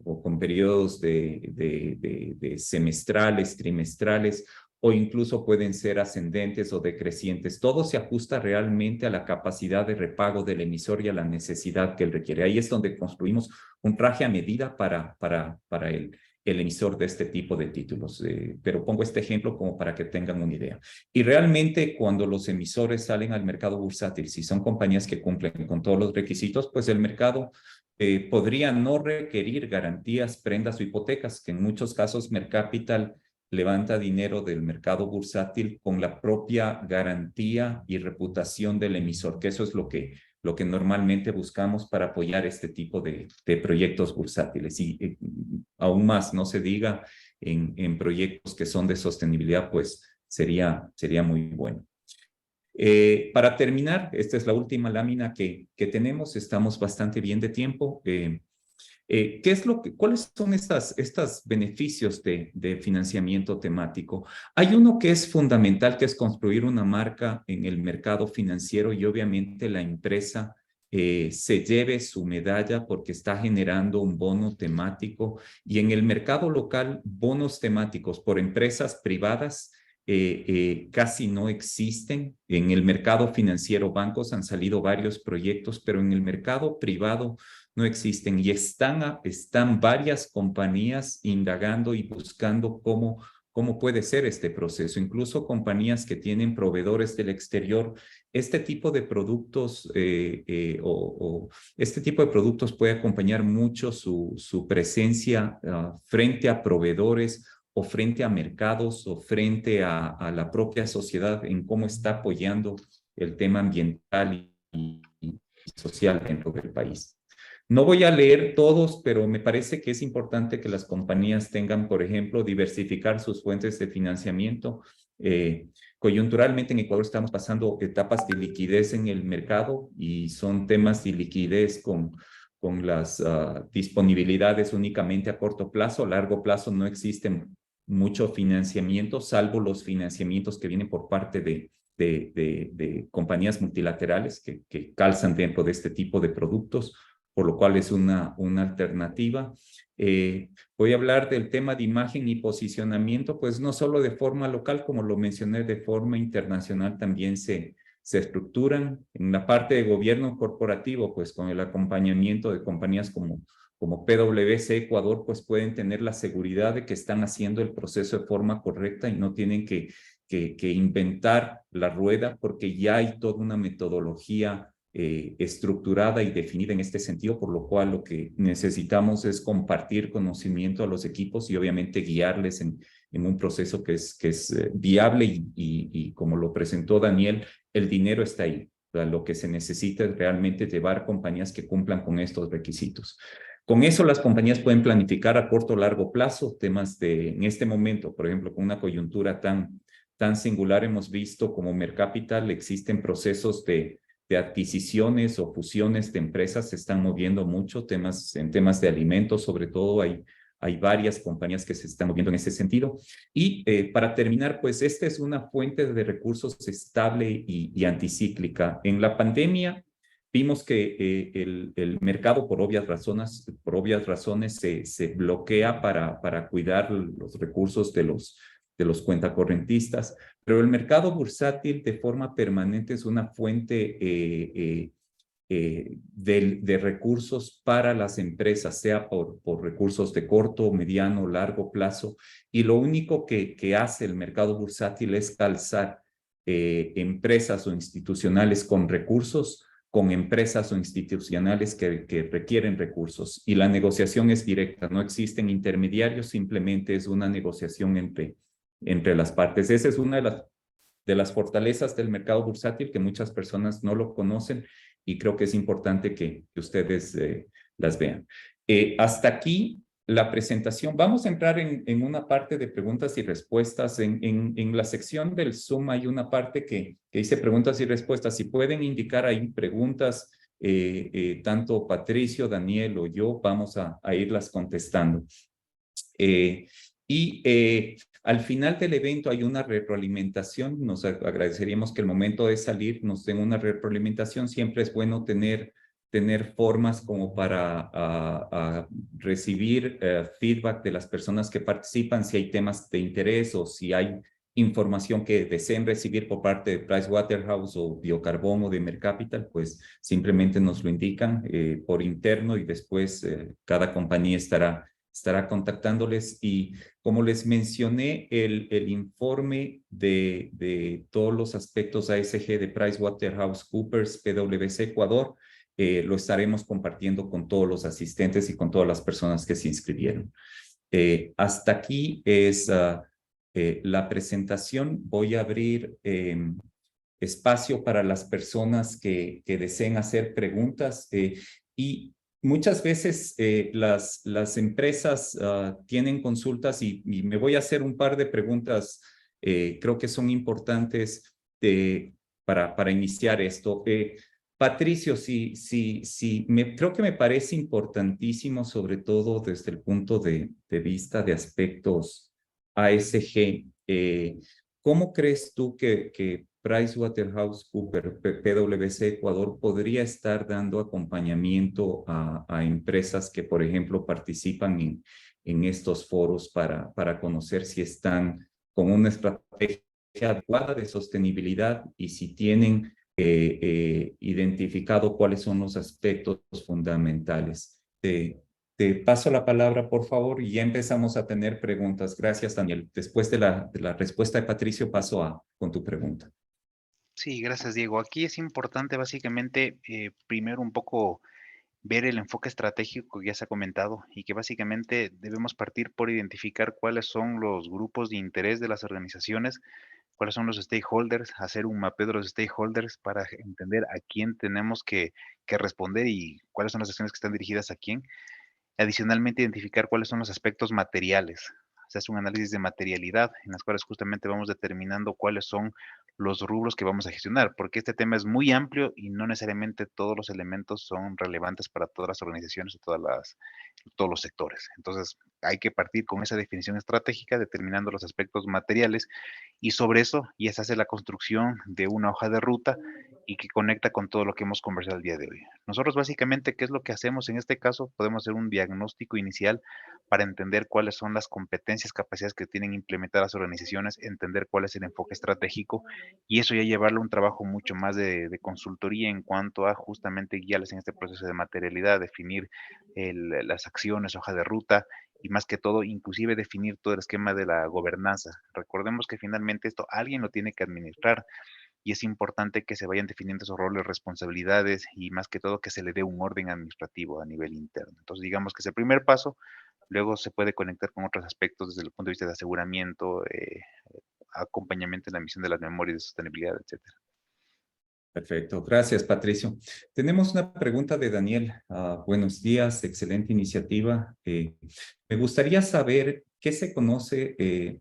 o con periodos de semestrales, trimestrales, o incluso pueden ser ascendentes o decrecientes. Todo se ajusta realmente a la capacidad de repago del emisor y a la necesidad que él requiere. Ahí es donde construimos un traje a medida para el emisor de este tipo de títulos. Pero pongo este ejemplo como para que tengan una idea. Y realmente cuando los emisores salen al mercado bursátil, si son compañías que cumplen con todos los requisitos, pues el mercado podría no requerir garantías, prendas o hipotecas, que en muchos casos Mercapital levanta dinero del mercado bursátil con la propia garantía y reputación del emisor, que eso es lo que normalmente buscamos para apoyar este tipo de proyectos bursátiles. Y aún más, no se diga en proyectos que son de sostenibilidad, pues sería muy bueno. Para terminar, esta es la última lámina que tenemos, estamos bastante bien de tiempo. ¿Cuáles son estos beneficios de financiamiento temático? Hay uno que es fundamental, que es construir una marca en el mercado financiero y obviamente la empresa se lleve su medalla porque está generando un bono temático y en el mercado local, bonos temáticos por empresas privadas casi no existen. En el mercado financiero, bancos han salido varios proyectos, pero en el mercado privado no existen y están varias compañías indagando y buscando cómo puede ser este proceso. Incluso compañías que tienen proveedores del exterior, este tipo de productos este tipo de productos puede acompañar mucho su presencia frente a proveedores o frente a mercados o frente a la propia sociedad en cómo está apoyando el tema ambiental y social dentro del país. No voy a leer todos, pero me parece que es importante que las compañías tengan, por ejemplo, diversificar sus fuentes de financiamiento. Coyunturalmente en Ecuador estamos pasando etapas de liquidez en el mercado y son temas de liquidez con las disponibilidades únicamente a corto plazo. A largo plazo no existen mucho financiamiento, salvo los financiamientos que vienen por parte de compañías multilaterales que calzan dentro de este tipo de productos, por lo cual es una alternativa. Voy a hablar del tema de imagen y posicionamiento, pues no solo de forma local, como lo mencioné, de forma internacional también se estructuran. En la parte de gobierno corporativo, pues con el acompañamiento de compañías como PwC Ecuador, pues pueden tener la seguridad de que están haciendo el proceso de forma correcta y no tienen que inventar la rueda porque ya hay toda una metodología estructurada y definida en este sentido, por lo cual lo que necesitamos es compartir conocimiento a los equipos y obviamente guiarles en un proceso que es viable y como lo presentó Daniel, el dinero está ahí. O sea, lo que se necesita es realmente llevar compañías que cumplan con estos requisitos. Con eso las compañías pueden planificar a corto o largo plazo temas en este momento, por ejemplo, con una coyuntura tan singular hemos visto como Mercapital, existen procesos de de adquisiciones o fusiones de empresas se están moviendo mucho, en temas de alimentos, sobre todo hay varias compañías que se están moviendo en ese sentido. Y para terminar, pues esta es una fuente de recursos estable y anticíclica. En la pandemia vimos que el mercado por obvias razones se bloquea para cuidar los recursos de los cuentacorrentistas, pero el mercado bursátil de forma permanente es una fuente de recursos para las empresas, sea por recursos de corto, mediano, largo plazo, y lo único que hace el mercado bursátil es calzar empresas o institucionales con recursos con empresas o institucionales que requieren recursos, y la negociación es directa, no existen intermediarios, simplemente es una negociación entre las partes. Esa es una de las fortalezas del mercado bursátil, que muchas personas no lo conocen, y creo que es importante que ustedes las vean. Hasta aquí la presentación. Vamos a entrar en una parte de preguntas y respuestas. En la sección del Zoom hay una parte que dice preguntas y respuestas. Si pueden indicar ahí preguntas, tanto Patricio, Daniel o yo, vamos a irlas contestando. Al final del evento hay una retroalimentación. Nos agradeceríamos que el momento de salir nos den una retroalimentación. Siempre es bueno tener formas como para recibir feedback de las personas que participan, si hay temas de interés o si hay información que deseen recibir por parte de Pricewaterhouse o Biocarbon o de Mercapital, pues simplemente nos lo indican por interno, y después cada compañía estará contactándoles. Y como les mencioné, el informe de todos los aspectos ASG de PricewaterhouseCoopers, PwC Ecuador, lo estaremos compartiendo con todos los asistentes y con todas las personas que se inscribieron. Hasta aquí es la presentación. Voy a abrir espacio para las personas que deseen hacer preguntas, y muchas veces las empresas tienen consultas, y me voy a hacer un par de preguntas, creo que son importantes para iniciar esto. Patricio, creo que me parece importantísimo, sobre todo desde el punto de vista de aspectos ASG. ¿Cómo crees tú que PricewaterhouseCoopers, PwC Ecuador, podría estar dando acompañamiento a empresas que, por ejemplo, participan en estos foros para conocer si están con una estrategia adecuada de sostenibilidad y si tienen identificado cuáles son los aspectos fundamentales? Te paso la palabra, por favor, y ya empezamos a tener preguntas. Gracias, Daniel. Después de la respuesta de Patricio, paso con tu pregunta. Sí, gracias, Diego. Aquí es importante básicamente primero un poco ver el enfoque estratégico que ya se ha comentado, y que básicamente debemos partir por identificar cuáles son los grupos de interés de las organizaciones, cuáles son los stakeholders, hacer un mapeo de los stakeholders para entender a quién tenemos que responder y cuáles son las acciones que están dirigidas a quién. Adicionalmente, identificar cuáles son los aspectos materiales. Se hace un análisis de materialidad en las cuales justamente vamos determinando cuáles son los rubros que vamos a gestionar, porque este tema es muy amplio y no necesariamente todos los elementos son relevantes para todas las organizaciones o todos los sectores. Entonces, hay que partir con esa definición estratégica, determinando los aspectos materiales, y sobre eso ya se hace la construcción de una hoja de ruta y que conecta con todo lo que hemos conversado el día de hoy. Nosotros básicamente, ¿qué es lo que hacemos en este caso? Podemos hacer un diagnóstico inicial para entender cuáles son las competencias, capacidades que tienen implementar las organizaciones, entender cuál es el enfoque estratégico, y eso ya llevarlo a un trabajo mucho más de consultoría en cuanto a justamente guiarles en este proceso de materialidad, definir las acciones, hoja de ruta, y más que todo, inclusive definir todo el esquema de la gobernanza. Recordemos que finalmente esto alguien lo tiene que administrar, y es importante que se vayan definiendo esos roles, responsabilidades, y más que todo que se le dé un orden administrativo a nivel interno. Entonces, digamos que es el primer paso. Luego se puede conectar con otros aspectos desde el punto de vista de aseguramiento, acompañamiento en la misión de las memorias de sostenibilidad, etcétera. Perfecto, gracias, Patricio. Tenemos una pregunta de Daniel. Buenos días, excelente iniciativa. Me gustaría saber qué se conoce,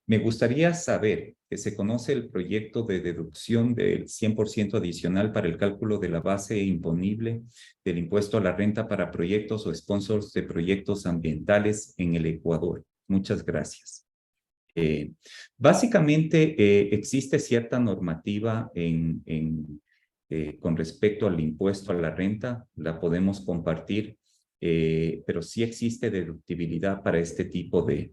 me gustaría saber que se conoce el proyecto de deducción del 100% adicional para el cálculo de la base imponible del impuesto a la renta para proyectos o sponsors de proyectos ambientales en el Ecuador. Muchas gracias. Básicamente existe cierta normativa con respecto al impuesto a la renta, la podemos compartir, pero sí existe deductibilidad para este tipo de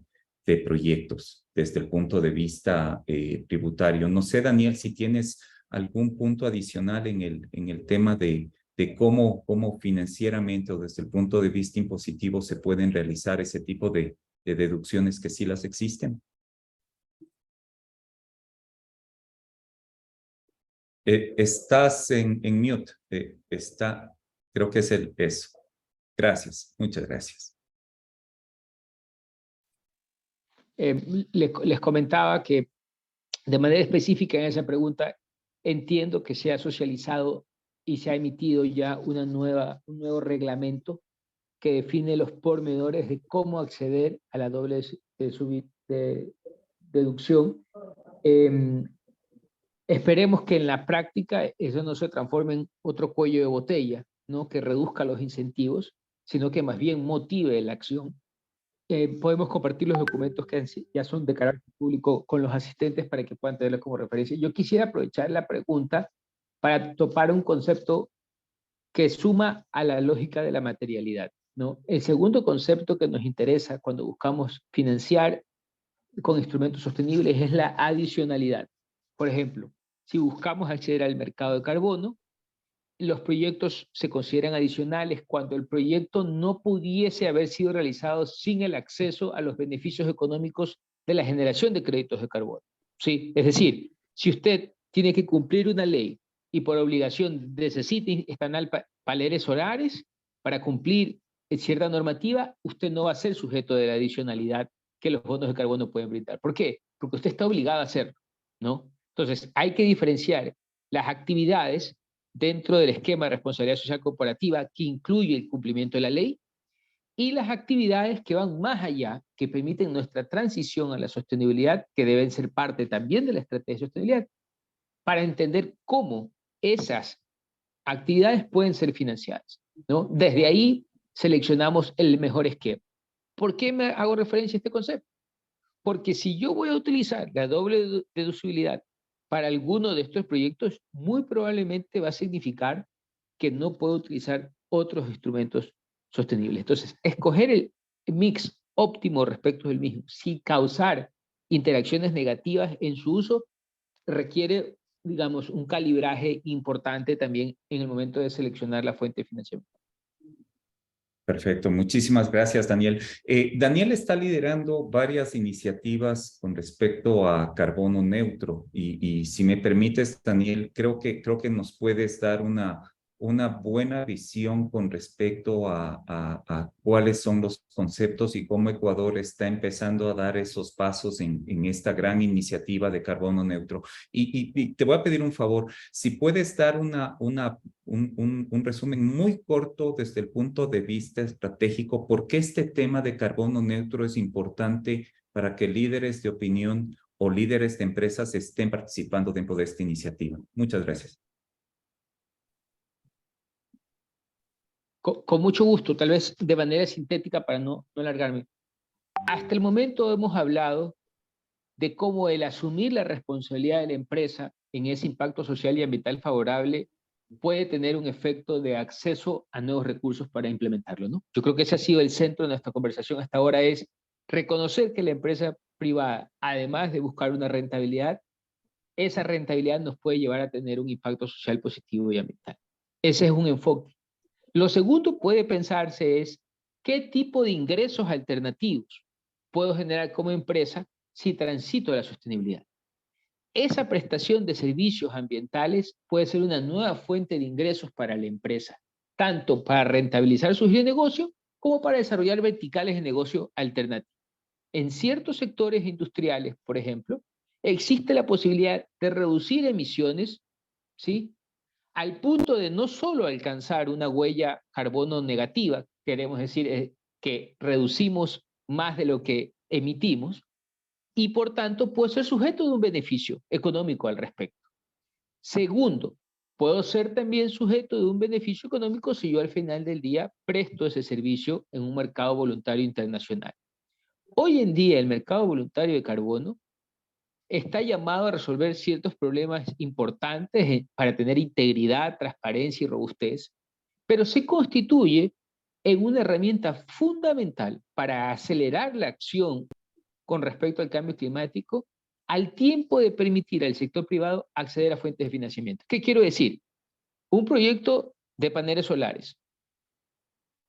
proyectos desde el punto de vista tributario. No sé, Daniel, si tienes algún punto adicional en el tema de cómo financieramente o desde el punto de vista impositivo se pueden realizar ese tipo de deducciones que sí las existen. Estás en mute. Creo que es eso. Gracias, muchas gracias. Les comentaba que de manera específica en esa pregunta entiendo que se ha socializado y se ha emitido ya un nuevo reglamento que define los pormenores de cómo acceder a la doble deducción. Esperemos que en la práctica eso no se transforme en otro cuello de botella, ¿no? Que reduzca los incentivos, sino que más bien motive la acción. Podemos compartir los documentos que ya son de carácter público con los asistentes para que puedan tenerlos como referencia. Yo quisiera aprovechar la pregunta para topar un concepto que suma a la lógica de la materialidad, ¿no? El segundo concepto que nos interesa cuando buscamos financiar con instrumentos sostenibles es la adicionalidad. Por ejemplo, si buscamos acceder al mercado de carbono, los proyectos se consideran adicionales cuando el proyecto no pudiese haber sido realizado sin el acceso a los beneficios económicos de la generación de créditos de carbono. ¿Sí? Es decir, si usted tiene que cumplir una ley y por obligación necesita instalar paneles solares para cumplir cierta normativa, usted no va a ser sujeto de la adicionalidad que los bonos de carbono pueden brindar. ¿Por qué? Porque usted está obligado a hacerlo, ¿no? Entonces, hay que diferenciar las actividades dentro del esquema de responsabilidad social corporativa que incluye el cumplimiento de la ley y las actividades que van más allá, que permiten nuestra transición a la sostenibilidad, que deben ser parte también de la estrategia de sostenibilidad, para entender cómo esas actividades pueden ser financiadas, ¿no? Desde ahí seleccionamos el mejor esquema. ¿Por qué me hago referencia a este concepto? Porque si yo voy a utilizar la doble deducibilidad para alguno de estos proyectos, muy probablemente va a significar que no puedo utilizar otros instrumentos sostenibles. Entonces, escoger el mix óptimo respecto del mismo, sin causar interacciones negativas en su uso, requiere, digamos, un calibraje importante también en el momento de seleccionar la fuente de financiamiento. Perfecto, muchísimas gracias, Daniel. Daniel está liderando varias iniciativas con respecto a carbono neutro y si me permites, Daniel, creo que nos puedes dar una buena visión con respecto a cuáles son los conceptos y cómo Ecuador está empezando a dar esos pasos en esta gran iniciativa de carbono neutro. Y te voy a pedir un favor, si puedes dar un resumen muy corto desde el punto de vista estratégico, ¿por qué este tema de carbono neutro es importante para que líderes de opinión o líderes de empresas estén participando dentro de esta iniciativa? Muchas gracias. Con mucho gusto, tal vez de manera sintética para no alargarme. Hasta el momento hemos hablado de cómo el asumir la responsabilidad de la empresa en ese impacto social y ambiental favorable puede tener un efecto de acceso a nuevos recursos para implementarlo, ¿no? Yo creo que ese ha sido el centro de nuestra conversación hasta ahora, es reconocer que la empresa privada, además de buscar una rentabilidad, esa rentabilidad nos puede llevar a tener un impacto social positivo y ambiental. Ese es un enfoque. Lo segundo puede pensarse es, ¿qué tipo de ingresos alternativos puedo generar como empresa si transito a la sostenibilidad? Esa prestación de servicios ambientales puede ser una nueva fuente de ingresos para la empresa, tanto para rentabilizar sus negocios como para desarrollar verticales de negocio alternativos. En ciertos sectores industriales, por ejemplo, existe la posibilidad de reducir emisiones, ¿sí?, al punto de no solo alcanzar una huella carbono negativa, queremos decir que reducimos más de lo que emitimos, y por tanto puedo ser sujeto de un beneficio económico al respecto. Segundo, puedo ser también sujeto de un beneficio económico si yo al final del día presto ese servicio en un mercado voluntario internacional. Hoy en día el mercado voluntario de carbono está llamado a resolver ciertos problemas importantes para tener integridad, transparencia y robustez, pero se constituye en una herramienta fundamental para acelerar la acción con respecto al cambio climático, al tiempo de permitir al sector privado acceder a fuentes de financiamiento. ¿Qué quiero decir? Un proyecto de paneles solares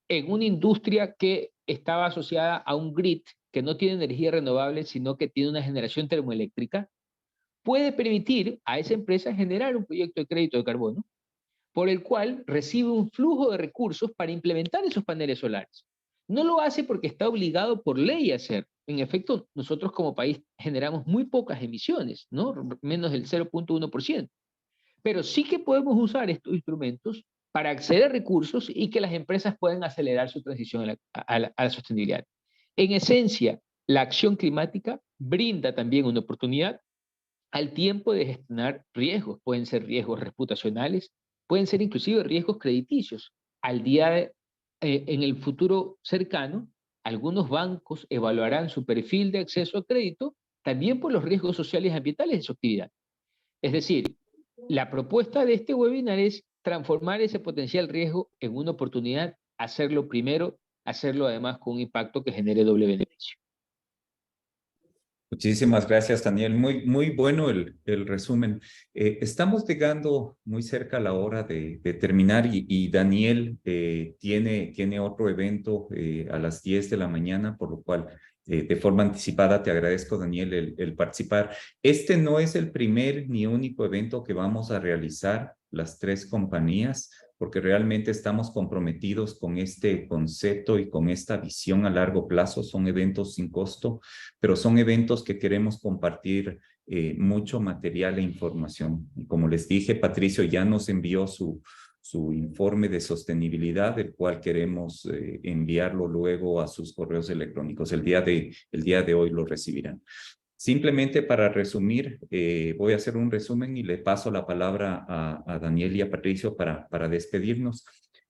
en una industria que estaba asociada a un grid que no tiene energía renovable, sino que tiene una generación termoeléctrica, puede permitir a esa empresa generar un proyecto de crédito de carbono por el cual recibe un flujo de recursos para implementar esos paneles solares. No lo hace porque está obligado por ley a hacer. En efecto, nosotros como país generamos muy pocas emisiones, ¿no? Menos del 0.1%. Pero sí que podemos usar estos instrumentos para acceder a recursos y que las empresas puedan acelerar su transición a la sostenibilidad. En esencia, la acción climática brinda también una oportunidad al tiempo de gestionar riesgos. Pueden ser riesgos reputacionales, pueden ser inclusive riesgos crediticios. En el futuro cercano, algunos bancos evaluarán su perfil de acceso a crédito también por los riesgos sociales y ambientales de su actividad. Es decir, la propuesta de este webinar es transformar ese potencial riesgo en una oportunidad, hacerlo primero, hacerlo además con un impacto que genere doble beneficio. Muchísimas gracias, Daniel. Muy bueno el resumen. Estamos llegando muy cerca a la hora de terminar y Daniel tiene otro evento a las 10 de la mañana, por lo cual de forma anticipada te agradezco, Daniel, el participar. Este no es el primer ni único evento que vamos a realizar las tres compañías, porque realmente estamos comprometidos con este concepto y con esta visión a largo plazo. Son eventos sin costo, pero son eventos que queremos compartir mucho material e información. Y como les dije, Patricio ya nos envió su informe de sostenibilidad, el cual queremos enviarlo luego a sus correos electrónicos. El día de hoy lo recibirán. Simplemente para resumir, voy a hacer un resumen y le paso la palabra a Daniel y a Patricio para despedirnos.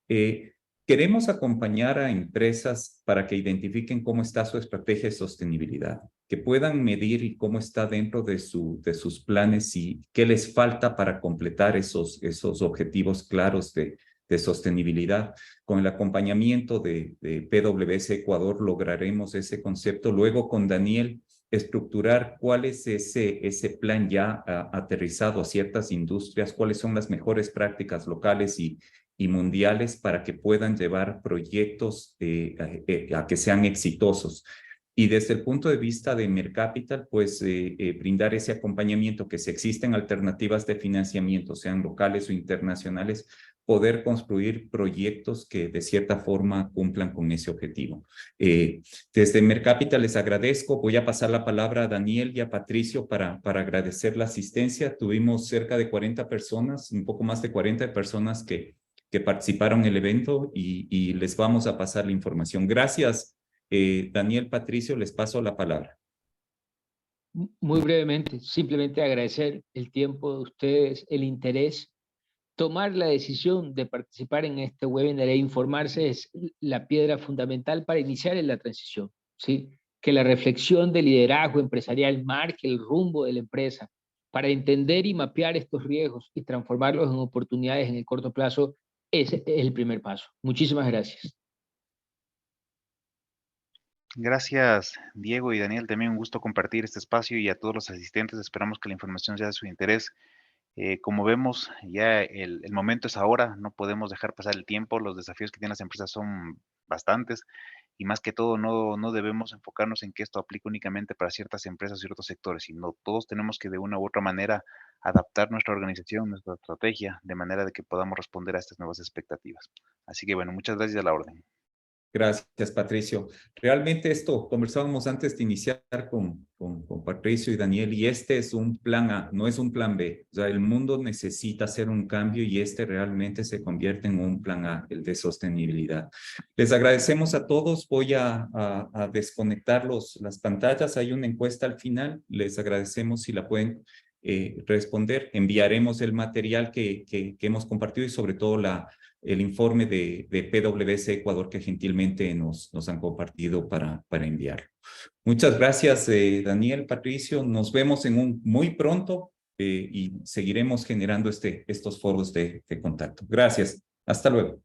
Queremos acompañar a empresas para que identifiquen cómo está su estrategia de sostenibilidad, que puedan medir y cómo está dentro de sus planes y qué les falta para completar esos objetivos claros de sostenibilidad. Con el acompañamiento de PwC Ecuador lograremos ese concepto. Luego con Daniel, estructurar cuál es ese plan ya aterrizado a ciertas industrias, cuáles son las mejores prácticas locales y mundiales para que puedan llevar proyectos a que sean exitosos. Y desde el punto de vista de Mercapital, pues brindar ese acompañamiento, que si existen alternativas de financiamiento, sean locales o internacionales, poder construir proyectos que de cierta forma cumplan con ese objetivo. Desde Mercapital les agradezco. Voy a pasar la palabra a Daniel y a Patricio para agradecer la asistencia. Tuvimos cerca de 40 personas, un poco más de 40 personas que participaron en el evento y les vamos a pasar la información. Gracias, Daniel, Patricio, les paso la palabra. Muy brevemente, simplemente agradecer el tiempo de ustedes, el interés. Tomar la decisión de participar en este webinar e informarse es la piedra fundamental para iniciar en la transición, ¿sí? Que la reflexión de liderazgo empresarial marque el rumbo de la empresa para entender y mapear estos riesgos y transformarlos en oportunidades en el corto plazo es el primer paso. Muchísimas gracias. Gracias, Diego y Daniel. También un gusto compartir este espacio y a todos los asistentes. Esperamos que la información sea de su interés. Como vemos, ya el momento es ahora, no podemos dejar pasar el tiempo, los desafíos que tienen las empresas son bastantes y más que todo no debemos enfocarnos en que esto aplique únicamente para ciertas empresas y ciertos sectores, sino todos tenemos que de una u otra manera adaptar nuestra organización, nuestra estrategia, de manera de que podamos responder a estas nuevas expectativas. Así que bueno, muchas gracias a la orden. Gracias, Patricio. Realmente esto conversábamos antes de iniciar con Patricio y Daniel, y este es un plan A, no es un plan B. O sea, el mundo necesita hacer un cambio y este realmente se convierte en un plan A, el de sostenibilidad. Les agradecemos a todos. Voy a desconectar las pantallas. Hay una encuesta al final. Les agradecemos si la pueden responder. Enviaremos el material que hemos compartido y sobre todo el informe de PwC Ecuador que gentilmente nos han compartido para enviarlo. Muchas gracias, Daniel, Patricio. Nos vemos muy pronto y seguiremos generando estos foros de contacto. Gracias. Hasta luego.